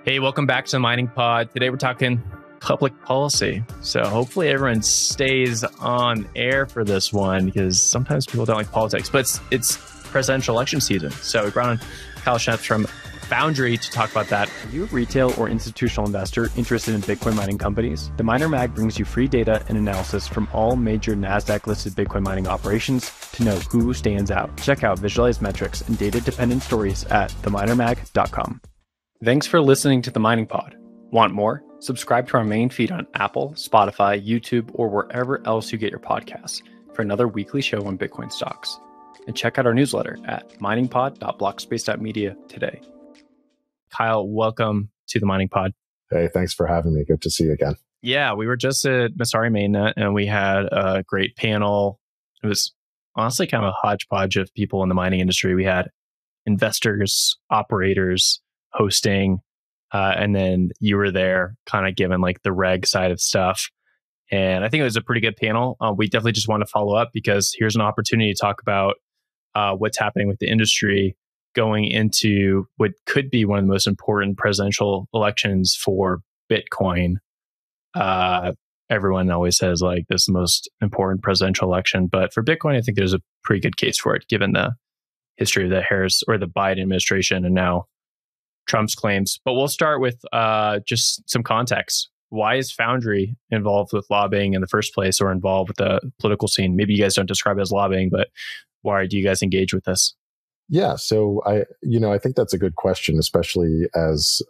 Hey, welcome back to the Mining Pod. Today we're talking public policy. So hopefully everyone stays on air for this one because sometimes people don't like politics, but it's presidential election season. So we brought on Kyle Schneps from Foundry to talk about that. Are you a retail or institutional investor interested in Bitcoin mining companies? The Miner Mag brings you free data and analysis from all major NASDAQ-listed Bitcoin mining operations to know who stands out. Check out visualized metrics and data-dependent stories at theminermag.com. Thanks for listening to the Mining Pod. Want more? Subscribe to our main feed on Apple, Spotify, YouTube, or wherever else you get your podcasts for another weekly show on Bitcoin stocks. And check out our newsletter at miningpod.blockspace.media today. Kyle, welcome to the Mining Pod. Hey, thanks for having me. Good to see you again. Yeah, we were just at Masari Mainnet and we had a great panel. It was honestly kind of a hodgepodge of people in the mining industry. We had investors, operators, hosting, and then you were there kind of giving like the reg side of stuff. And I think it was a pretty good panel. We definitely just want to follow up because here's an opportunity to talk about what's happening with the industry going into what could be one of the most important presidential elections for Bitcoin. Everyone always says like this is the most important presidential election, but for Bitcoin, I think there's a pretty good case for it given the history of the Harris or the Biden administration and now Trump's claims. But we'll start with just some context. Why is Foundry involved with lobbying in the first place or involved with the political scene? Maybe you guys don't describe it as lobbying, but why do you guys engage with this? Yeah, so I think that's a good question, especially as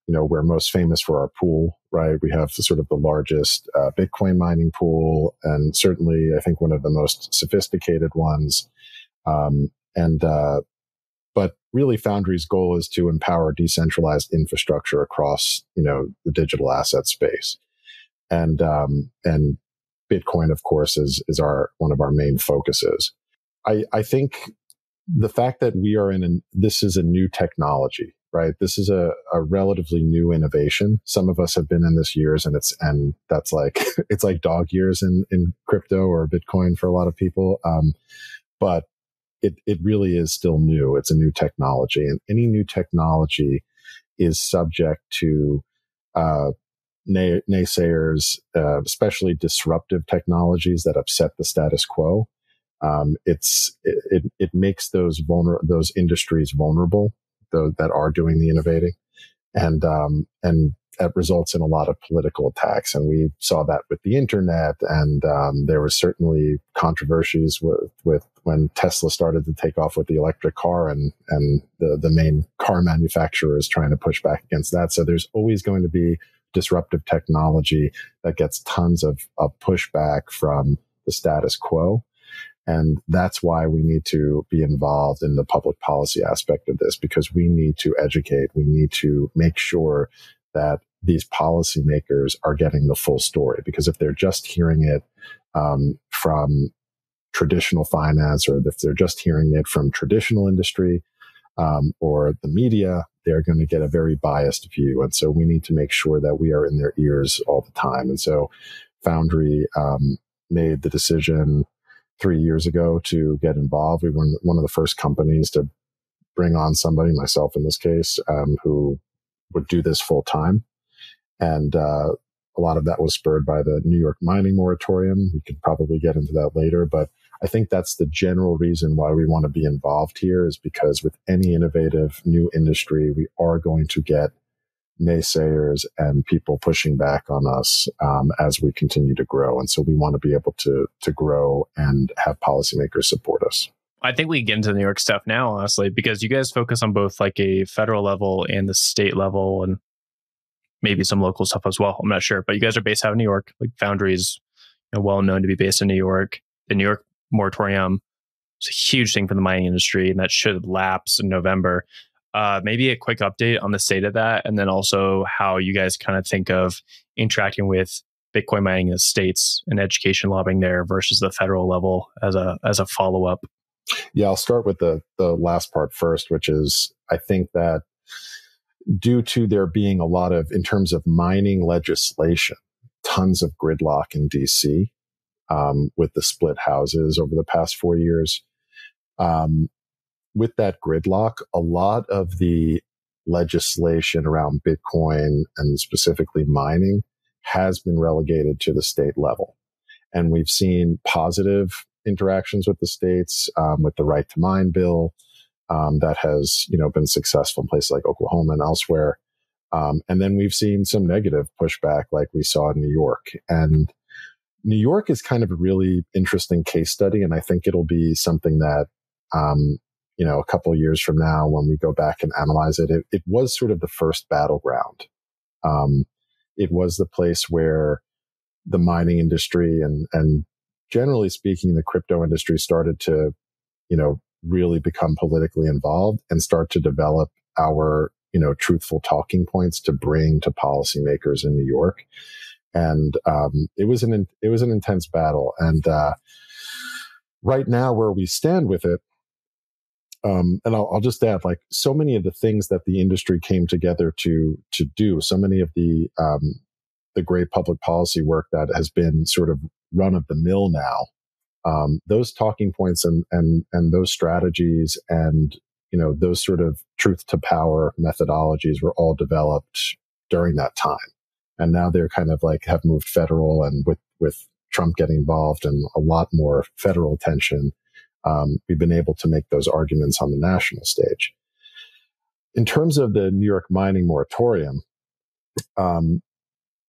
we're most famous for our pool, right? We have sort of the largest Bitcoin mining pool, and certainly I think one of the most sophisticated ones. But really, Foundry's goal is to empower decentralized infrastructure across, the digital asset space, and Bitcoin, of course, is one of our main focuses. I think the fact that we are this is a new technology, right? This is a relatively new innovation. Some of us have been in this years, and that's like it's like dog years in crypto or Bitcoin for a lot of people, but it really is still new. It's a new technology, and any new technology is subject to naysayers, especially disruptive technologies that upset the status quo. It makes those industries vulnerable, those that are doing the innovating, and that results in a lot of political attacks. And we saw that with the internet, and there were certainly controversies with when Tesla started to take off with the electric car, and the main car manufacturers trying to push back against that. So there's always going to be disruptive technology that gets tons of pushback from the status quo. And that's why we need to be involved in the public policy aspect of this, because we need to educate. We need to make sure that these policymakers are getting the full story, because if they're just hearing it from traditional finance, or if they're just hearing it from traditional industry or the media, they're going to get a very biased view. And so we need to make sure that we are in their ears all the time. And so Foundry made the decision 3 years ago to get involved. We were one of the first companies to bring on somebody, myself in this case, who would do this full time. And a lot of that was spurred by the New York mining moratorium. We could probably get into that later, but I think that's the general reason why we want to be involved here, is because with any innovative new industry, we are going to get naysayers and people pushing back on us as we continue to grow. And so we want to be able to grow and have policymakers support us. I think we can get into the New York stuff now, honestly, because you guys focus on both like a federal level and the state level, and maybe some local stuff as well. I'm not sure, but you guys are based out of New York. Like Foundry is well known to be based in New York. The New York moratorium is a huge thing for the mining industry, and that should lapse in November. Maybe a quick update on the state of that, and then also how you guys kind of think of interacting with Bitcoin mining in the states and education lobbying there versus the federal level as a follow-up. Yeah, I'll start with the last part first, which is I think that due to there being a lot of, in terms of mining legislation, tons of gridlock in DC with the split houses over the past 4 years. With that gridlock, a lot of the legislation around Bitcoin and specifically mining has been relegated to the state level. And we've seen positive interactions with the states, with the right to mine bill, that has, been successful in places like Oklahoma and elsewhere. And then we've seen some negative pushback like we saw in New York. And New York is kind of a really interesting case study. And I think it'll be something that, a couple of years from now, when we go back and analyze it, it was sort of the first battleground. It was the place where the mining industry and generally speaking, the crypto industry started to, really become politically involved and start to develop our, truthful talking points to bring to policymakers in New York. And it was an intense battle. And right now, where we stand with it, and I'll just add, like, so many of the things that the industry came together to do, so many of the great public policy work that has been sort of run of the mill now, those talking points and those strategies and those sort of truth to power methodologies were all developed during that time. And now they're kind of like have moved federal, and with Trump getting involved and a lot more federal attention, we've been able to make those arguments on the national stage. In terms of the New York mining moratorium,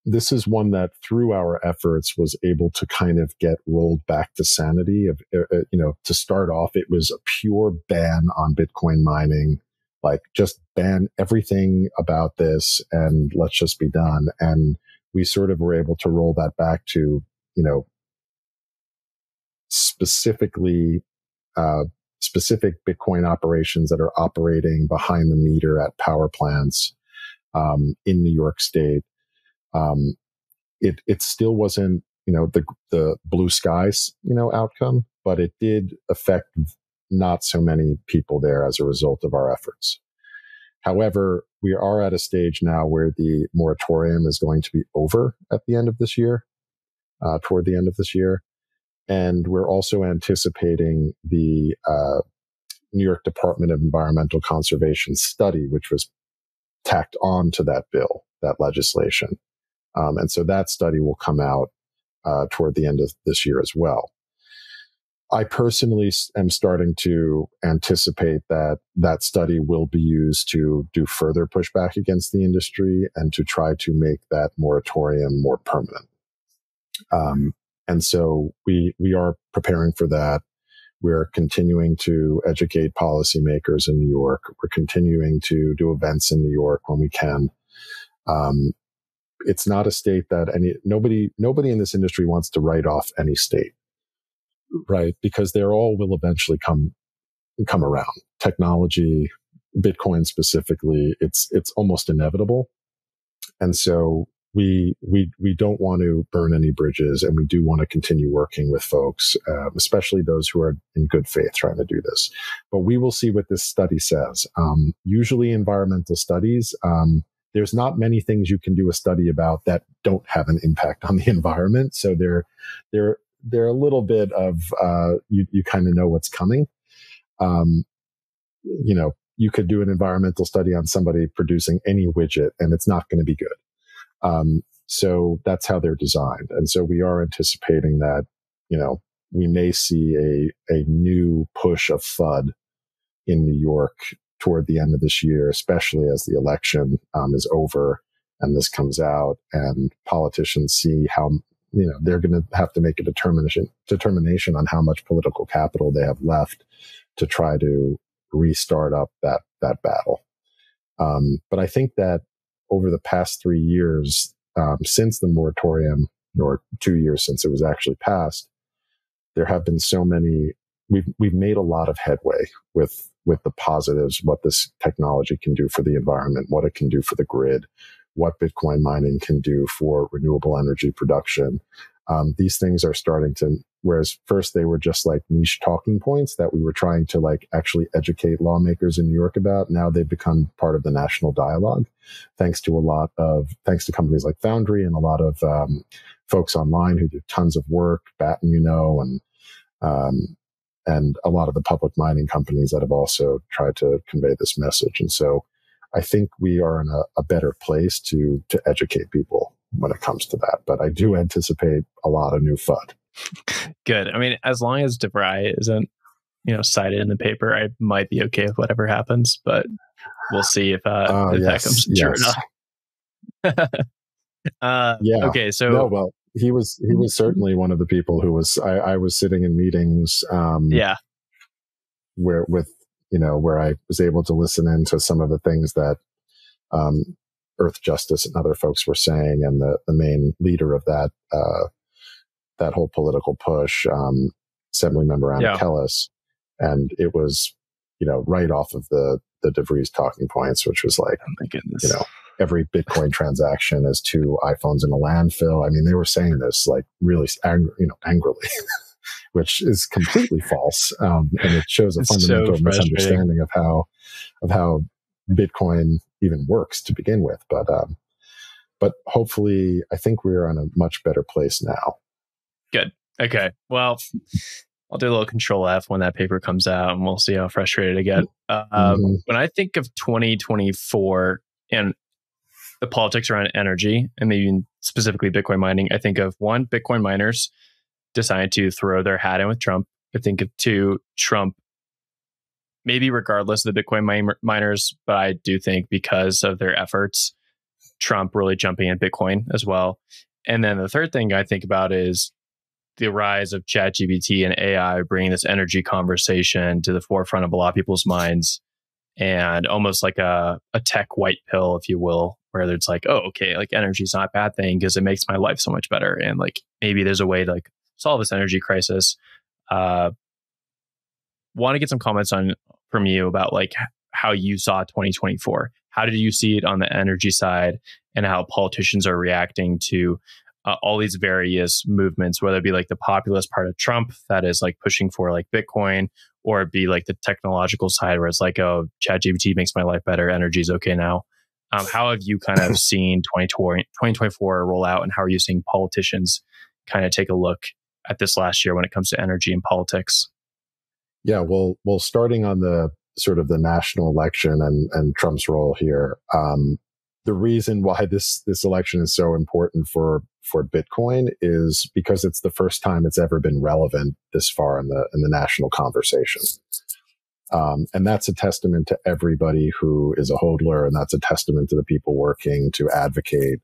this is one that through our efforts was able to kind of get rolled back to sanity. To start off, it was a pure ban on Bitcoin mining, like just ban everything about this and let's just be done. And we sort of were able to roll that back to, specific Bitcoin operations that are operating behind the meter at power plants in New York State. It still wasn't, the blue skies, outcome, but it did affect not so many people there as a result of our efforts. However, we are at a stage now where the moratorium is going to be over at the end of this year, toward the end of this year. And we're also anticipating the New York Department of Environmental Conservation study, which was tacked on to that bill, that legislation. And so that study will come out toward the end of this year as well. I personally am starting to anticipate that that study will be used to do further pushback against the industry and to try to make that moratorium more permanent. And so we are preparing for that. We're continuing to educate policymakers in New York. We're continuing to do events in New York when we can. It's not a state that nobody in this industry wants to write off any state, right? Because they all will eventually come around. Technology, Bitcoin specifically, it's almost inevitable. And so we don't want to burn any bridges, and we do want to continue working with folks, especially those who are in good faith trying to do this. But we will see what this study says. Usually environmental studies, there's not many things you can do a study about that don't have an impact on the environment. So they're a little bit of, you kind of know what's coming. You could do an environmental study on somebody producing any widget and it's not going to be good. So that's how they're designed. And so we are anticipating that, we may see a new push of FUD in New York toward the end of this year, especially as the election is over and this comes out and politicians see how, they're going to have to make a determination on how much political capital they have left to try to restart up that battle. But I think that over the past 3 years, since the moratorium, or 2 years since it was actually passed, there have been so many, we've made a lot of headway with the positives, what this technology can do for the environment, what it can do for the grid, what Bitcoin mining can do for renewable energy production. These things are starting to, whereas first they were just like niche talking points that we were trying to like actually educate lawmakers in New York about. Now they've become part of the national dialogue, thanks to companies like Foundry and a lot of folks online who do tons of work, Batten, and a lot of the public mining companies that have also tried to convey this message. And so I think we are in a better place to educate people when it comes to that. But I do anticipate a lot of new FUD. Good. I mean, as long as DeVry isn't, cited in the paper, I might be okay with whatever happens, but we'll see if that comes true or not. Okay, so no, well, he was certainly one of the people who was. I was sitting in meetings, where I was able to listen into some of the things that Earth Justice and other folks were saying, and the main leader of that whole political push, Assemblymember Anna Kellis, and it was, right off of the DeVries talking points, which was like, oh my goodness, every Bitcoin transaction is 2 iPhones in a landfill. I mean, they were saying this like really, angrily, which is completely false, and it shows a fundamental misunderstanding of how Bitcoin even works to begin with. But hopefully, I think we're in a much better place now. Good. Okay. Well, I'll do a little Control F when that paper comes out, and we'll see how frustrated I get. When I think of 2024 and the politics around energy, and maybe specifically Bitcoin mining, I think of 1, Bitcoin miners decided to throw their hat in with Trump. I think of 2, Trump, maybe regardless of the Bitcoin miners, but I do think because of their efforts, Trump really jumping in Bitcoin as well. And then the third thing I think about is the rise of ChatGPT and AI bringing this energy conversation to the forefront of a lot of people's minds, and almost like a tech white pill, if you will, where it's like, oh, okay, like energy is not a bad thing because it makes my life so much better. And like, maybe there's a way to like solve this energy crisis. Want to get some comments from you about like how you saw 2024. How did you see it on the energy side, and how politicians are reacting to all these various movements, whether it be like the populist part of Trump that is like pushing for like Bitcoin, or it be like the technological side where it's like, oh, ChatGPT makes my life better, energy is okay now. How have you kind of seen 2024 roll out, and how are you seeing politicians kind of take a look at this last year when it comes to energy and politics? Yeah, well, starting on the sort of the national election and Trump's role here, the reason why this election is so important for Bitcoin is because it's the first time it's ever been relevant this far in the national conversation. And that's a testament to everybody who is a hodler, and that's a testament to the people working to advocate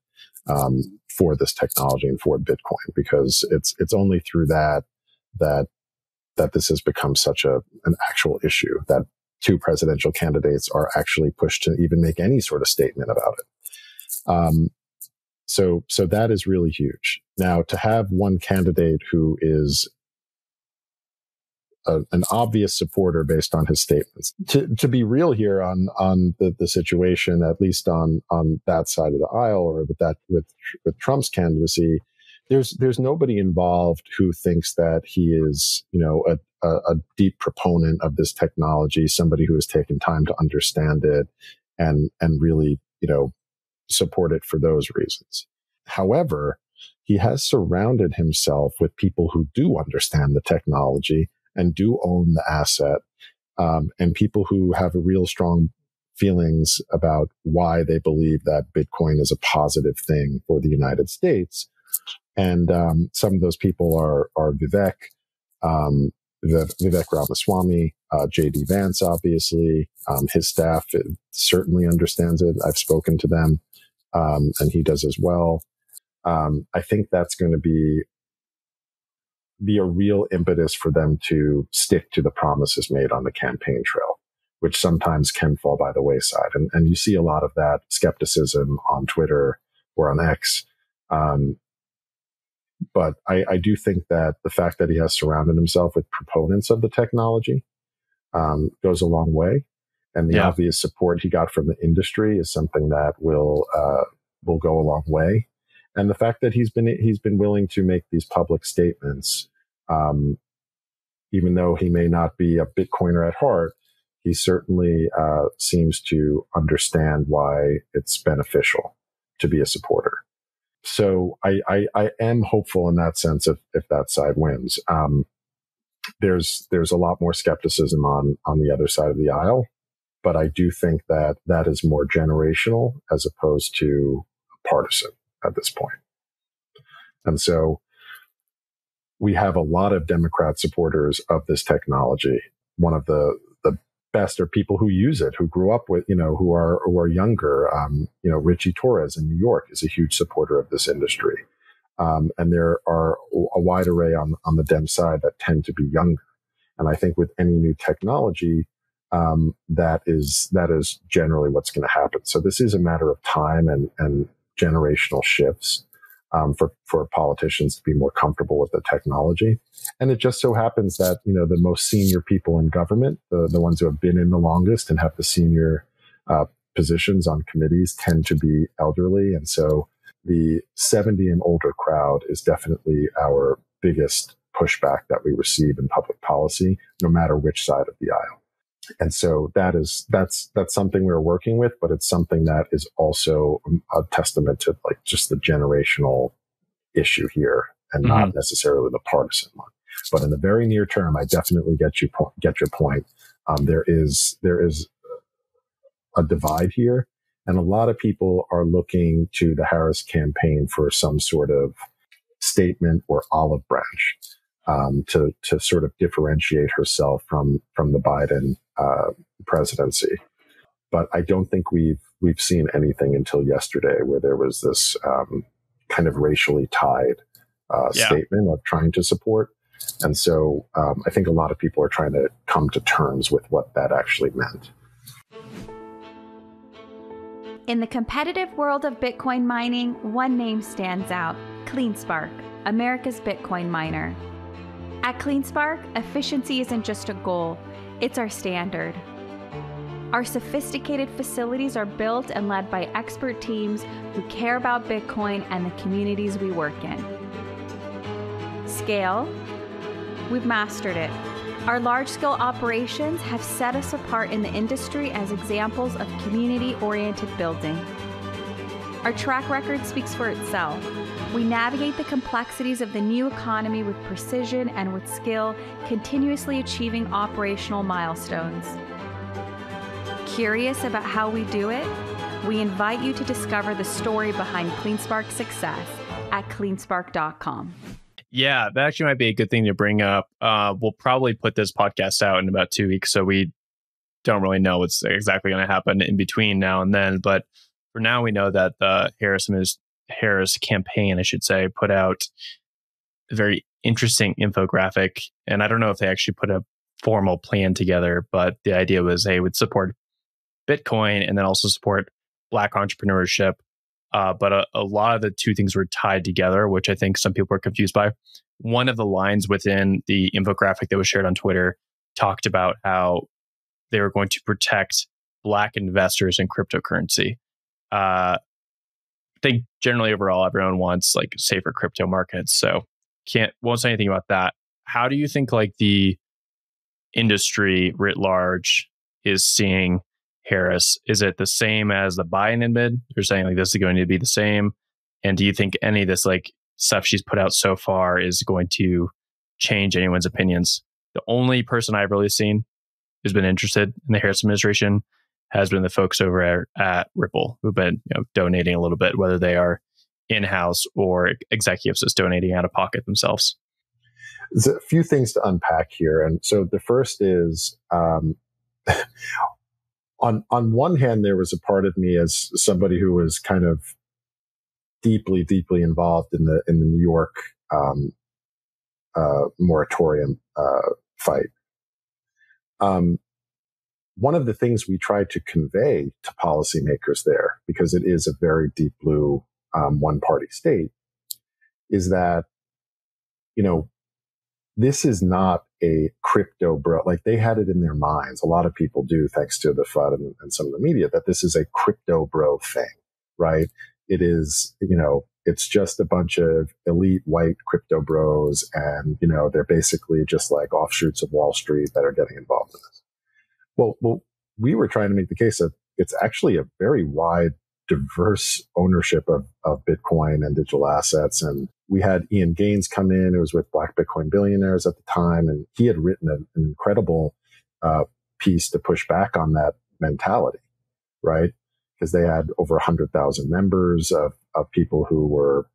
for this technology and for Bitcoin, because it's only through that this has become such an actual issue, that 2 presidential candidates are actually pushed to even make any sort of statement about it. So that is really huge. Now, to have one candidate who is an obvious supporter based on his statements, to be real here on the situation, at least on that side of the aisle, or with Trump's candidacy, there's nobody involved who thinks that he is, a deep proponent of this technology, somebody who has taken time to understand it and really, support it for those reasons. However, he has surrounded himself with people who do understand the technology and do own the asset, and people who have a real strong feelings about why they believe that Bitcoin is a positive thing for the United States. And some of those people are Vivek Ramaswamy, J.D. Vance, obviously. His staff certainly understands it. I've spoken to them, and he does as well. I think that's going to be a real impetus for them to stick to the promises made on the campaign trail, which sometimes can fall by the wayside. And you see a lot of that skepticism on Twitter or on X. But I do think that the fact that he has surrounded himself with proponents of the technology goes a long way. And the obvious support he got from the industry is something that will go a long way. And the fact that he's been willing to make these public statements, even though he may not be a Bitcoiner at heart, he certainly seems to understand why it's beneficial to be a supporter. So I am hopeful in that sense if that side wins. There's a lot more skepticism on the other side of the aisle. But I do think that that is more generational as opposed to partisan at this point. And so we have a lot of Democrat supporters of this technology. One of the best are people who use it, who grew up with, who are younger. Richie Torres in New York is a huge supporter of this industry. And there are a wide array on the Dem side that tend to be younger. And I think with any new technology, that is generally what's going to happen. So this is a matter of time and generational shifts for politicians to be more comfortable with the technology. And it just so happens that, the most senior people in government, the ones who have been in the longest and have the senior positions on committees, tend to be elderly. And so the 70 and older crowd is definitely our biggest pushback that we receive in public policy, no matter which side of the aisle. And so that's something we're working with, but it's something that is also a testament to like just the generational issue here and not necessarily the partisan one. But in the very near term, I definitely get your point. There is a divide here, and a lot of people are looking to the Harris campaign for some sort of statement or olive branch to sort of differentiate herself from the Biden presidency. But I don't think we've seen anything until yesterday where there was this kind of racially tied statement of trying to support. And so I think a lot of people are trying to come to terms with what that actually meant. In the competitive world of Bitcoin mining, one name stands out: CleanSpark, America's Bitcoin miner. At CleanSpark, efficiency isn't just a goal, it's our standard. Our sophisticated facilities are built and led by expert teams who care about Bitcoin and the communities we work in. Scale, we've mastered it. Our large-scale operations have set us apart in the industry as examples of community-oriented building. Our track record speaks for itself. We navigate the complexities of the new economy with precision and with skill, continuously achieving operational milestones. Curious about how we do it? We invite you to discover the story behind CleanSpark's success at cleanspark.com. Yeah, that actually might be a good thing to bring up. We'll probably put this podcast out in about 2 weeks, so we don't really know what's exactly going to happen in between now and then. But for now, we know that the Harris campaign, I should say, put out a very interesting infographic. And I don't know if they actually put a formal plan together, but the idea was they would support Bitcoin and then also support Black entrepreneurship. But a lot of the two things were tied together, which I think some people are confused by. One of the lines within the infographic that was shared on Twitter talked about how they were going to protect Black investors in cryptocurrency. I think generally overall, everyone wants like safer crypto markets. So won't say anything about that. How do you think like the industry writ large is seeing Harris? Is it the same as the Biden admin? They're saying like this is going to be the same. And do you think any of this like stuff she's put out so far is going to change anyone's opinions? The only person I've really seen who's been interested in the Harris administration has been the folks over at Ripple who've been donating a little bit, whether they are in-house or executives just donating out of pocket themselves. There's a few things to unpack here. And so the first is, on one hand, there was a part of me as somebody who was kind of deeply, deeply involved in the New York moratorium fight. One of the things we tried to convey to policymakers there, because it is a very deep blue one-party state, is that, this is not a crypto bro. Like they had it in their minds. A lot of people do, thanks to the FUD and some of the media, that this is a crypto bro thing, right? It is, it's just a bunch of elite white crypto bros. And, they're basically just like offshoots of Wall Street that are getting involved in this. Well, we were trying to make the case that it's actually a very wide, diverse ownership of Bitcoin and digital assets. And we had Ian Gaines come in, who was with Black Bitcoin Billionaires at the time, and he had written an incredible piece to push back on that mentality, right? Because they had over 100,000 members of people who were,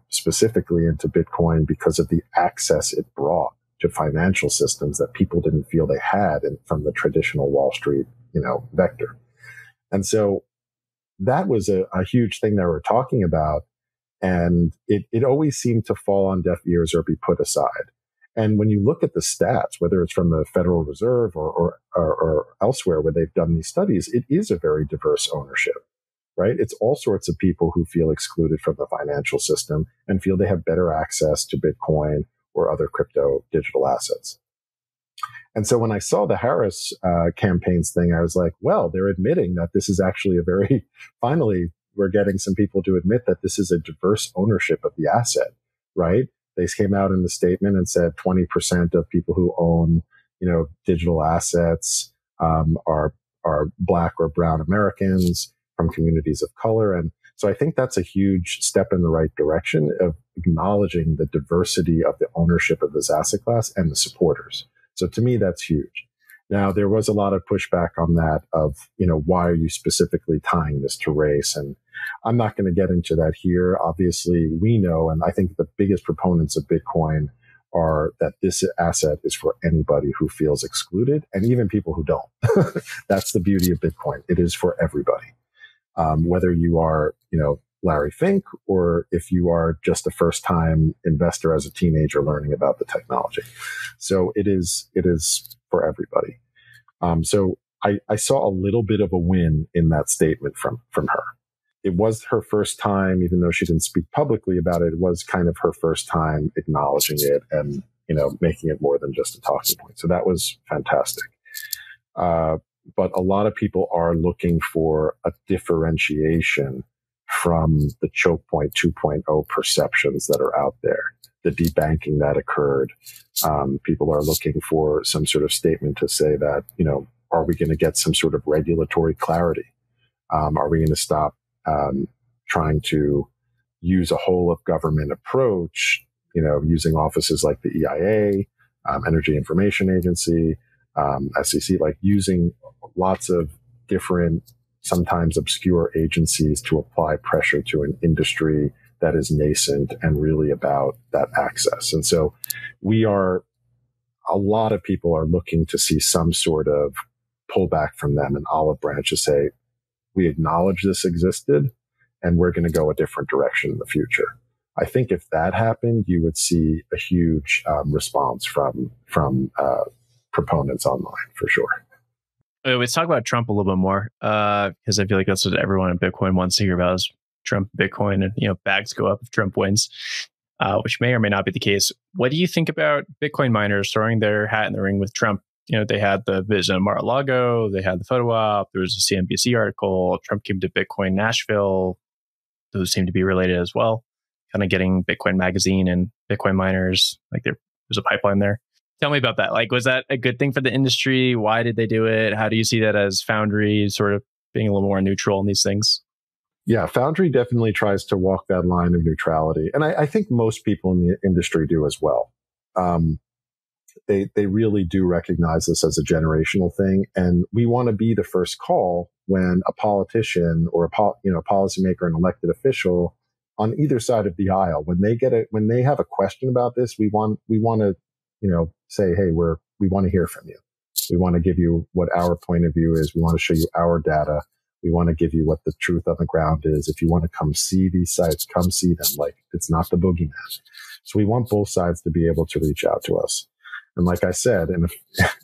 specifically into Bitcoin because of the access it brought to financial systems that people didn't feel they had from the traditional Wall Street, vector. And so that was a huge thing they were talking about. And it always seemed to fall on deaf ears or be put aside. And when you look at the stats, whether it's from the Federal Reserve or elsewhere where they've done these studies, it is a very diverse ownership, right? It's all sorts of people who feel excluded from the financial system and feel they have better access to Bitcoin or other crypto digital assets. And so when I saw the Harris campaigns thing, I was like, well, they're admitting that this is actually finally, we're getting some people to admit that this is a diverse ownership of the asset, right? They came out in the statement and said 20% of people who own, digital assets are Black or brown Americans from communities of color. And so I think that's a huge step in the right direction of acknowledging the diversity of the ownership of this asset class and the supporters. So to me, that's huge. Now, there was a lot of pushback on that of, why are you specifically tying this to race? And I'm not going to get into that here. Obviously, we know, and I think the biggest proponents of Bitcoin are that this asset is for anybody who feels excluded and even people who don't. That's the beauty of Bitcoin. It is for everybody. Whether you are, Larry Fink, or if you are just a first-time investor as a teenager learning about the technology. So it is for everybody. So I saw a little bit of a win in that statement from her. It was her first time, even though she didn't speak publicly about it, it was kind of her first time acknowledging it and, making it more than just a talking point. So that was fantastic. But a lot of people are looking for a differentiation from the choke point 2.0 perceptions that are out there, the debanking that occurred. People are looking for some sort of statement to say that, are we going to get some sort of regulatory clarity? Are we going to stop trying to use a whole of government approach, using offices like the EIA, Energy Information Agency, SEC, like using lots of different, sometimes obscure agencies to apply pressure to an industry that is nascent and really about that access. And so a lot of people are looking to see some sort of pullback from them, an olive branch to say, we acknowledge this existed and we're going to go a different direction in the future. I think if that happened, you would see a huge response from proponents online for sure. Let's talk about Trump a little bit more, because I feel like that's what everyone in Bitcoin wants to hear about is Trump, Bitcoin, and bags go up if Trump wins, which may or may not be the case. What do you think about Bitcoin miners throwing their hat in the ring with Trump? They had the visit of Mar-a-Lago, they had the photo op, there was a CNBC article, Trump came to Bitcoin Nashville, those seem to be related as well, kind of getting Bitcoin Magazine and Bitcoin miners, like there's a pipeline there. Tell me about that. Like, was that a good thing for the industry? Why did they do it? How do you see that as Foundry sort of being a little more neutral in these things? Yeah, Foundry definitely tries to walk that line of neutrality. And I think most people in the industry do as well. They really do recognize this as a generational thing. And we want to be the first call when a politician or a policymaker, an elected official on either side of the aisle, when they have a question about this, we want to, say, hey, we want to hear from you. We want to give you what our point of view is. We want to show you our data. We want to give you what the truth on the ground is. If you want to come see these sites, come see them. Like, it's not the boogeyman. So we want both sides to be able to reach out to us. And like I said,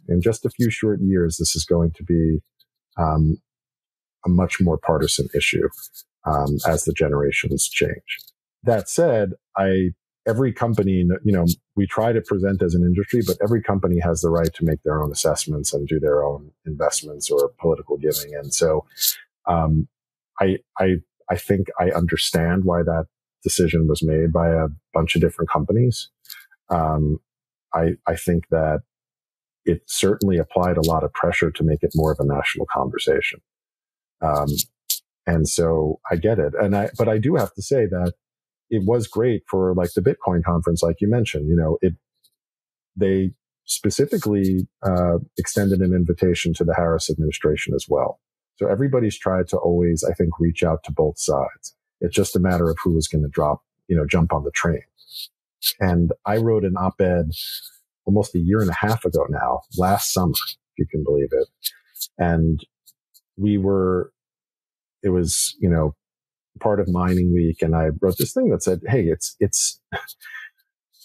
in just a few short years, this is going to be a much more partisan issue as the generations change. That said, every company, we try to present as an industry, but every company has the right to make their own assessments and do their own investments or political giving. And so I think I understand why that decision was made by a bunch of different companies. I think that it certainly applied a lot of pressure to make it more of a national conversation. And so I get it. But I do have to say that it was great for like the Bitcoin conference, like you mentioned, they specifically extended an invitation to the Harris administration as well. So everybody's tried to always, I think, reach out to both sides. It's just a matter of who was going to jump on the train. And I wrote an op-ed almost a year and a half ago now, last summer, if you can believe it. And it was, part of mining week. And I wrote this thing that said, hey, it's,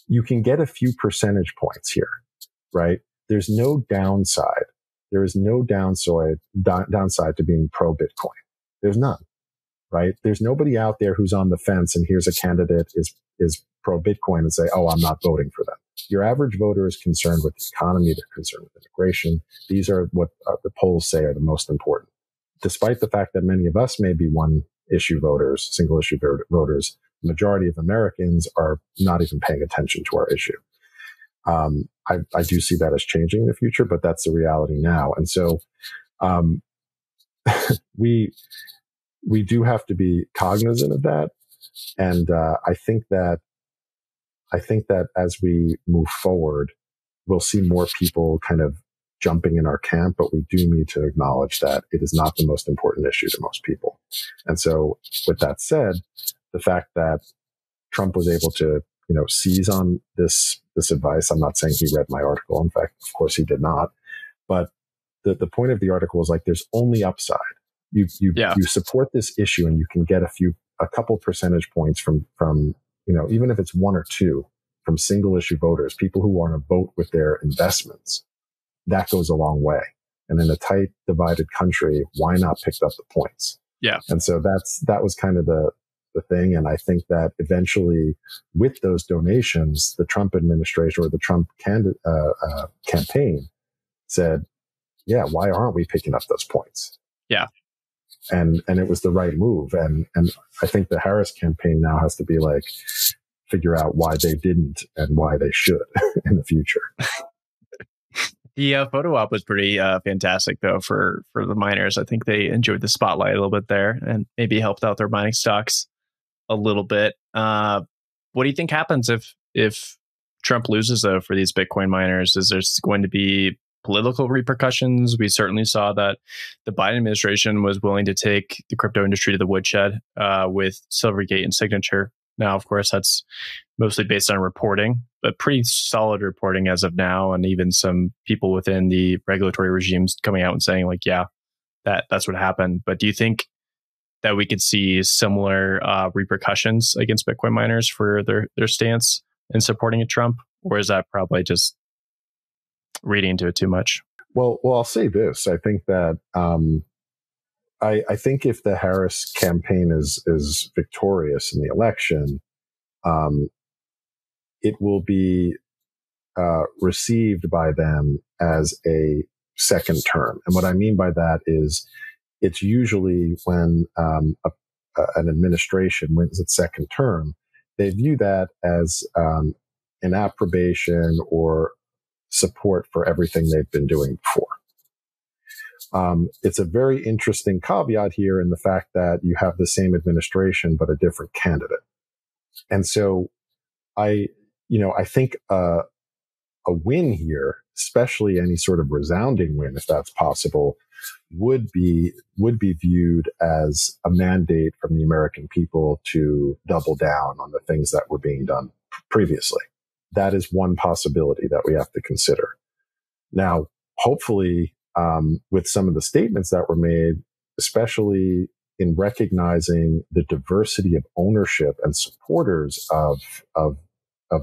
you can get a few percentage points here, right? There's no downside. There is no downside to being pro Bitcoin. There's none, right? There's nobody out there who's on the fence and here's a candidate is pro Bitcoin and say, oh, I'm not voting for them. Your average voter is concerned with the economy. They're concerned with immigration. These are what the polls say are the most important. Despite the fact that many of us may be one issue voters, single issue voters, the majority of Americans are not even paying attention to our issue. I do see that as changing in the future, but that's the reality now. And so, we do have to be cognizant of that. And, I think that as we move forward, we'll see more people kind of jumping in our camp, but we do need to acknowledge that it is not the most important issue to most people. And so with that said, the fact that Trump was able to, seize on this advice, I'm not saying he read my article. In fact, of course he did not. But the point of the article is like, there's only upside. You support this issue and you can get a couple percentage points from, even if it's one or two from single issue voters, people who want to vote with their investments. That goes a long way. And in a tight, divided country, why not pick up the points? Yeah. And so that was kind of the thing. And I think that eventually with those donations, the Trump administration or the Trump campaign said, yeah, why aren't we picking up those points? Yeah. And it was the right move. And I think the Harris campaign now has to be like, figure out why they didn't and why they should in the future. The photo op was pretty fantastic, though, for the miners. I think they enjoyed the spotlight a little bit there and maybe helped out their mining stocks a little bit. What do you think happens if Trump loses, though, for these Bitcoin miners? Is there going to be political repercussions? We certainly saw that the Biden administration was willing to take the crypto industry to the woodshed with Silvergate and Signature. Now, of course, that's mostly based on reporting, but pretty solid reporting as of now. And even some people within the regulatory regimes coming out and saying like, yeah, that's what happened. But do you think that we could see similar repercussions against Bitcoin miners for their stance in supporting a Trump? Or is that probably just reading into it too much? Well, I'll say this. I think that I think if the Harris campaign is victorious in the election, it will be received by them as a second term. And what I mean by that is it's usually when an administration wins its second term, they view that as an approbation or support for everything they've been doing before. It's a very interesting caveat here in the fact that you have the same administration, but a different candidate. And so I think a win here, especially any sort of resounding win, if that's possible, would be viewed as a mandate from the American people to double down on the things that were being done previously. That is one possibility that we have to consider. Now, hopefully, with some of the statements that were made, especially in recognizing the diversity of ownership and supporters of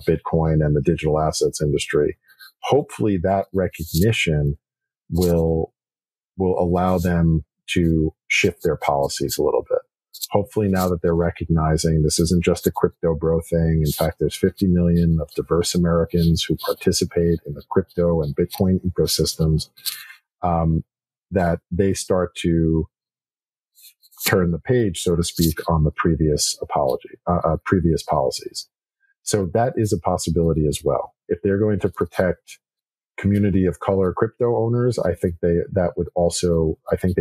Bitcoin and the digital assets industry, hopefully that recognition will allow them to shift their policies a little bit. Hopefully now that they're recognizing this isn't just a crypto bro thing. In fact, there's 50 million of diverse Americans who participate in the crypto and Bitcoin ecosystems, that they start to turn the page, so to speak, on the previous policies. So that is a possibility as well. If they're going to protect community of color crypto owners, I think they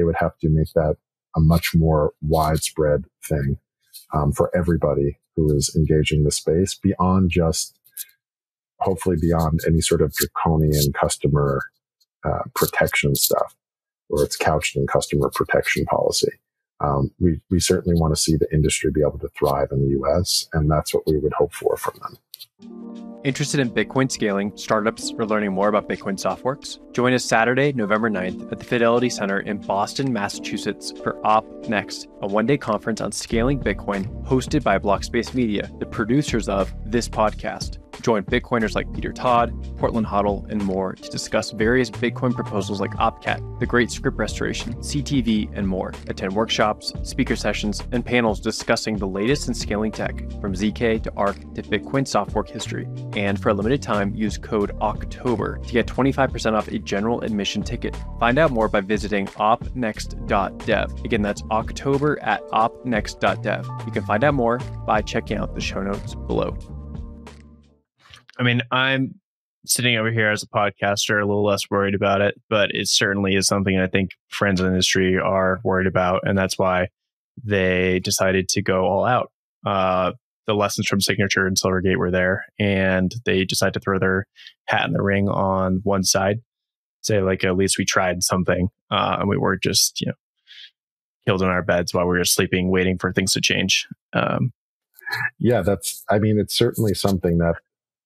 would have to make that a much more widespread thing for everybody who is engaging the space hopefully beyond any sort of draconian customer protection stuff. or it's couched in customer protection policy. We certainly want to see the industry be able to thrive in the US, and that's what we would hope for from them. Interested in Bitcoin scaling, startups, or learning more about Bitcoin softworks? Join us Saturday, November 9th at the Fidelity Center in Boston, Massachusetts for Op Next, a one-day conference on scaling Bitcoin hosted by Blockspace Media, the producers of this podcast. Join Bitcoiners like Peter Todd, Portland Hodl, and more to discuss various Bitcoin proposals like OpCat, the Great Script Restoration, CTV, and more. Attend workshops, speaker sessions, and panels discussing the latest in scaling tech, from ZK to ARC to Bitcoin softwork history. And for a limited time, use code OCTOBER to get 25% off a general admission ticket. Find out more by visiting opnext.dev. Again, that's October at opnext.dev. You can find out more by checking out the show notes below. I mean, I'm sitting over here as a podcaster, a little less worried about it, but it certainly is something I think friends in the industry are worried about. And that's why they decided to go all out. The lessons from Signature and Silvergate were there, and they decided to throw their hat in the ring on one side, say, like, at least we tried something, and we weren't just, killed in our beds while we were sleeping, waiting for things to change. Yeah, it's certainly something that,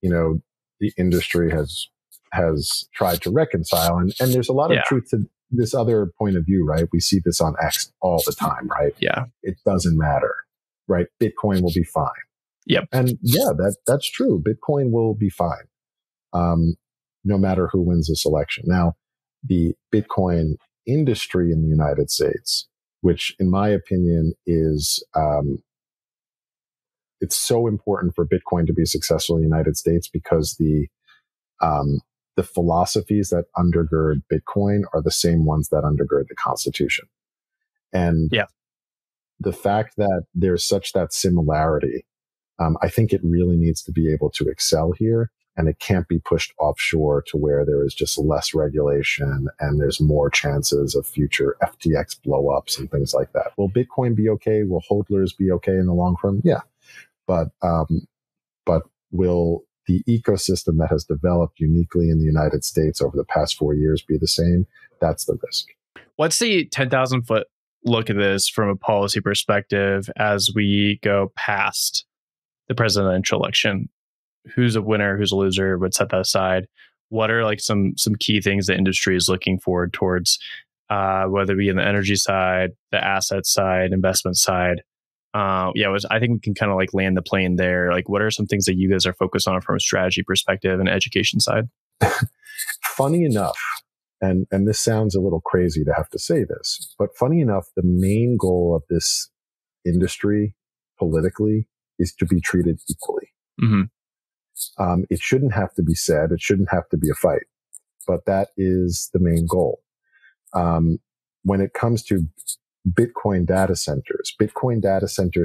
the industry has tried to reconcile. And there's a lot of truth to this other point of view, right? We see this on X all the time, right? Yeah. It doesn't matter, right? Bitcoin will be fine. Yep. And that's true. Bitcoin will be fine. No matter who wins this election. Now, the Bitcoin industry in the United States, which in my opinion is, it's so important for Bitcoin to be successful in the United States because the philosophies that undergird Bitcoin are the same ones that undergird the Constitution. And the fact that there's such that similarity, I think it really needs to be able to excel here, and it can't be pushed offshore to where there is just less regulation and there's more chances of future FTX blowups and things like that. Will Bitcoin be okay? Will hodlers be okay in the long run? Yeah. But will the ecosystem that has developed uniquely in the United States over the past 4 years be the same? That's the risk. What's the 10,000 foot look at this from a policy perspective as we go past the presidential election? Who's a winner? Who's a loser? Let's set that aside. What are like some key things the industry is looking forward towards, whether it be in the energy side, the asset side, investment side? I think we can kind of like land the plane there. Like, what are some things that you guys are focused on from a strategy perspective and education side? Funny enough, and this sounds a little crazy to have to say this, but funny enough, the main goal of this industry politically is to be treated equally. Mm-hmm. It shouldn't have to be said. It shouldn't have to be a fight, but that is the main goal. When it comes to Bitcoin data centers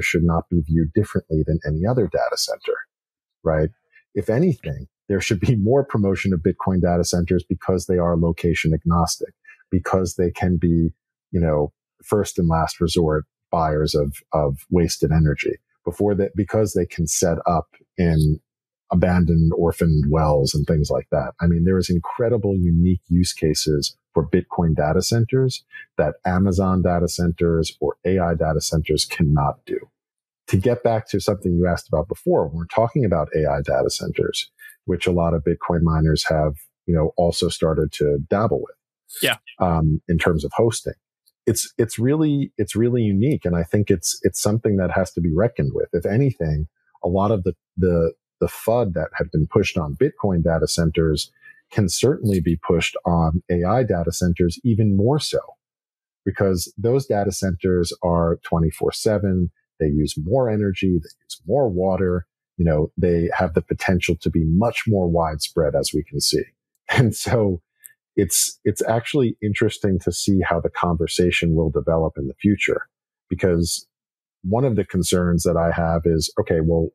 should not be viewed differently than any other data center, right? If anything, there should be more promotion of Bitcoin data centers because they are location agnostic, because they can be, first and last resort buyers of wasted energy because they can set up in abandoned orphaned wells and things like that. I mean, there is incredible unique use cases for Bitcoin data centers that Amazon data centers or AI data centers cannot do. To get back to something you asked about before, when we're talking about AI data centers, which a lot of Bitcoin miners have, also started to dabble with. Yeah. In terms of hosting. It's really unique. And I think it's something that has to be reckoned with. If anything, a lot of the FUD that had been pushed on Bitcoin data centers can certainly be pushed on AI data centers even more so, because those data centers are 24/7. They use more energy. They use more water. They have the potential to be much more widespread, as we can see. And so it's actually interesting to see how the conversation will develop in the future, because one of the concerns that I have is, okay, well,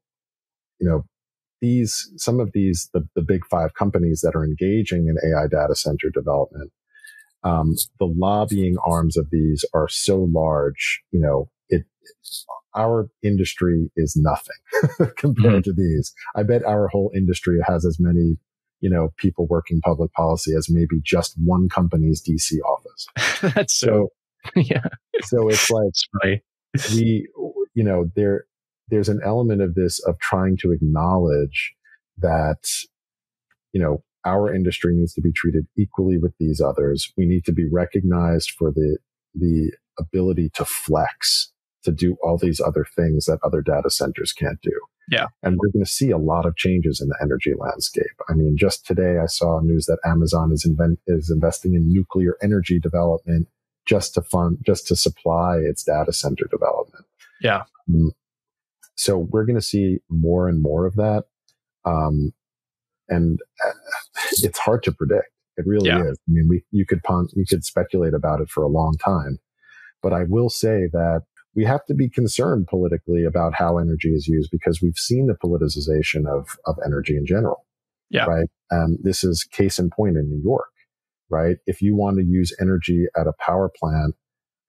some of these, the big five companies that are engaging in AI data center development, the lobbying arms of these are so large, our industry is nothing compared to these. I bet our whole industry has as many, people working public policy as maybe just one company's DC office. That's so yeah. So it's like That's right. there's an element of this of trying to acknowledge that, our industry needs to be treated equally with these others. We need to be recognized for the ability to flex, to do all these other things that other data centers can't do. Yeah. And we're going to see a lot of changes in the energy landscape. I mean, just today I saw news that Amazon is investing in nuclear energy development just to supply its data center development. Yeah. So we're going to see more and more of that. And it's hard to predict. It really is. I mean, you could speculate about it for a long time, but I will say that we have to be concerned politically about how energy is used, because we've seen the politicization of energy in general. Yeah. Right. This is case in point in New York, right? If you want to use energy at a power plant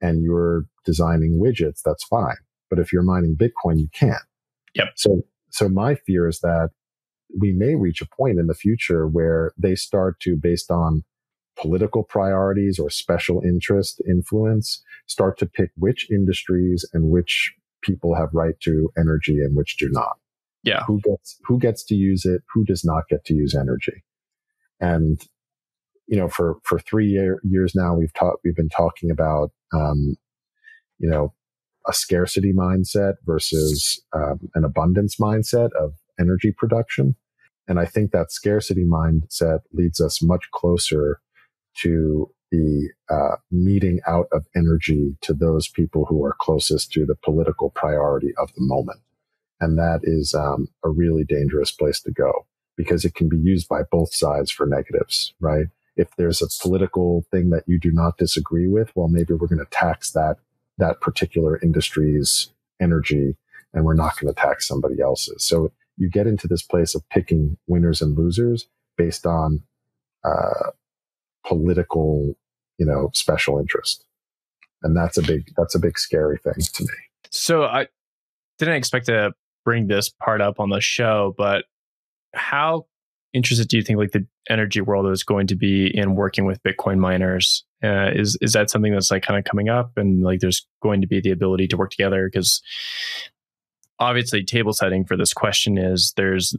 and you're designing widgets, that's fine. But if you're mining Bitcoin, you can't. Yep. So my fear is that we may reach a point in the future where they start to, based on political priorities or special interest influence, start to pick which industries and which people have right to energy and which do not. Yeah. Who gets to use it? Who does not get to use energy? And, for 3 years now, we've been talking about, a scarcity mindset versus an abundance mindset of energy production. And I think that scarcity mindset leads us much closer to the meeting out of energy to those people who are closest to the political priority of the moment. And that is a really dangerous place to go, because it can be used by both sides for negatives, right? If there's a political thing that you do not disagree with, well, maybe we're going to tax that particular industry's energy, and we're not going to tax somebody else's. So you get into this place of picking winners and losers based on political, special interest. And that's a big scary thing to me. So I didn't expect to bring this part up on the show, but how interested do you think the energy world is going to be in working with Bitcoin miners? Is that something that's kind of coming up, and there's going to be the ability to work together? Because obviously table setting for this question is there's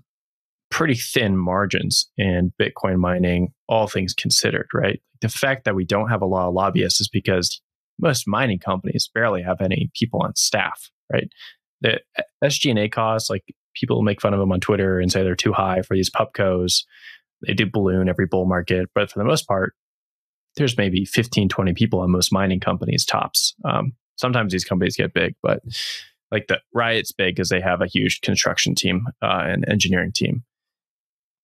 pretty thin margins in Bitcoin mining, all things considered, right? The fact that we don't have a lot of lobbyists is because most mining companies barely have any people on staff, right? The SG&A costs, people make fun of them on Twitter and say they're too high for these pubcos. They do balloon every bull market, but for the most part, there's maybe 15, 20 people on most mining companies tops. Sometimes these companies get big, but the Riot's big because they have a huge construction team and engineering team.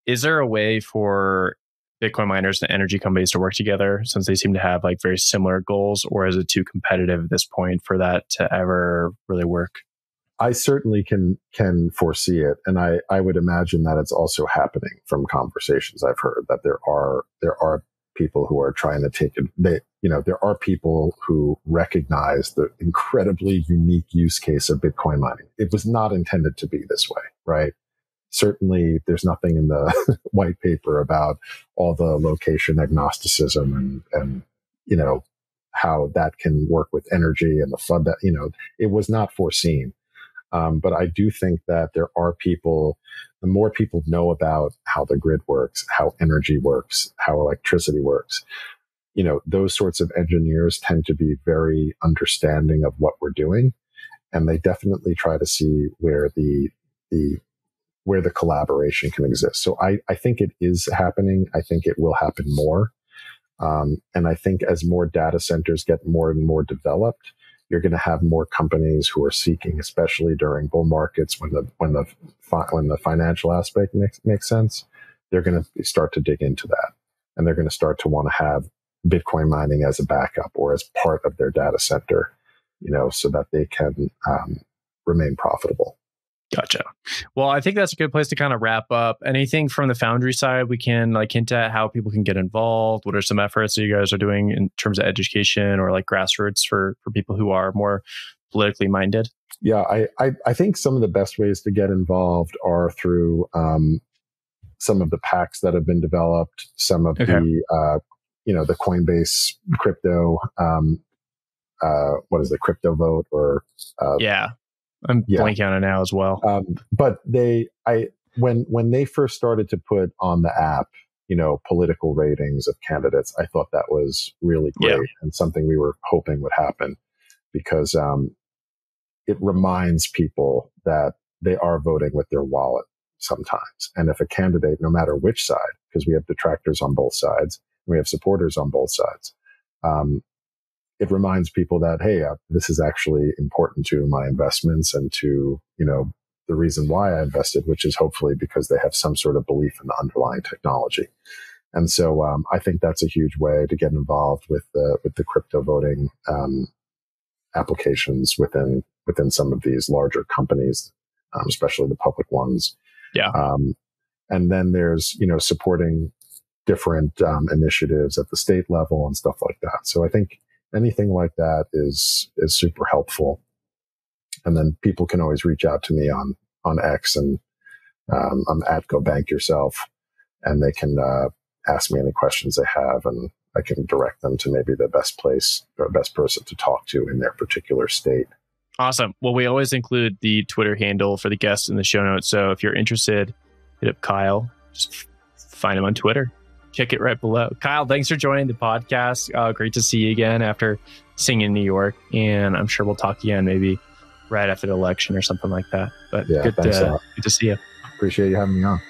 Is there a way for Bitcoin miners and energy companies to work together, since they seem to have very similar goals, or is it too competitive at this point for that to ever really work? I certainly can foresee it, and I would imagine that it's also happening from conversations I've heard, that there are people who are trying to take it. There are people who recognize the incredibly unique use case of Bitcoin mining. It was not intended to be this way, right? Certainly, there's nothing in the white paper about all the location agnosticism and how that can work with energy and the flood that, it was not foreseen. But I do think that there are people, the more people know about how the grid works, how energy works, how electricity works, those sorts of engineers tend to be very understanding of what we're doing. And they definitely try to see where the collaboration can exist. So I think it is happening. I think it will happen more. And I think as more data centers get more and more developed, you're going to have more companies who are seeking, especially during bull markets when the financial aspect makes sense. They're going to start to dig into that, and they're going to start to want to have Bitcoin mining as a backup or as part of their data center, so that they can remain profitable. Gotcha. Well, I think that's a good place to kind of wrap up. Anything from the Foundry side we can hint at how people can get involved? What are some efforts that you guys are doing in terms of education or grassroots for people who are more politically minded? Yeah, I think some of the best ways to get involved are through some of the packs that have been developed, some of the the Coinbase crypto. What is the crypto vote or? I'm blanking on it now as well. But when they first started to put on the app, political ratings of candidates, I thought that was really great and something we were hoping would happen, because it reminds people that they are voting with their wallet sometimes. And if a candidate, no matter which side, because we have detractors on both sides, we have supporters on both sides, it reminds people that, hey, this is actually important to my investments and to, the reason why I invested, which is hopefully because they have some sort of belief in the underlying technology. And so I think that's a huge way to get involved with the crypto voting applications within some of these larger companies, especially the public ones. And then there's, supporting different initiatives at the state level and stuff like that. So I think anything like that is super helpful. And then people can always reach out to me on X, and I'm at Go Bank Yourself, and they can ask me any questions they have, and I can direct them to maybe the best place or best person to talk to in their particular state. Awesome. Well, we always include the Twitter handle for the guests in the show notes. So if you're interested, hit up Kyle. Just find him on Twitter. Check it right below. Kyle, thanks for joining the podcast. Great to see you again after seeing you in New York. And I'm sure we'll talk again maybe right after the election or something like that. But good to see you. Appreciate you having me on.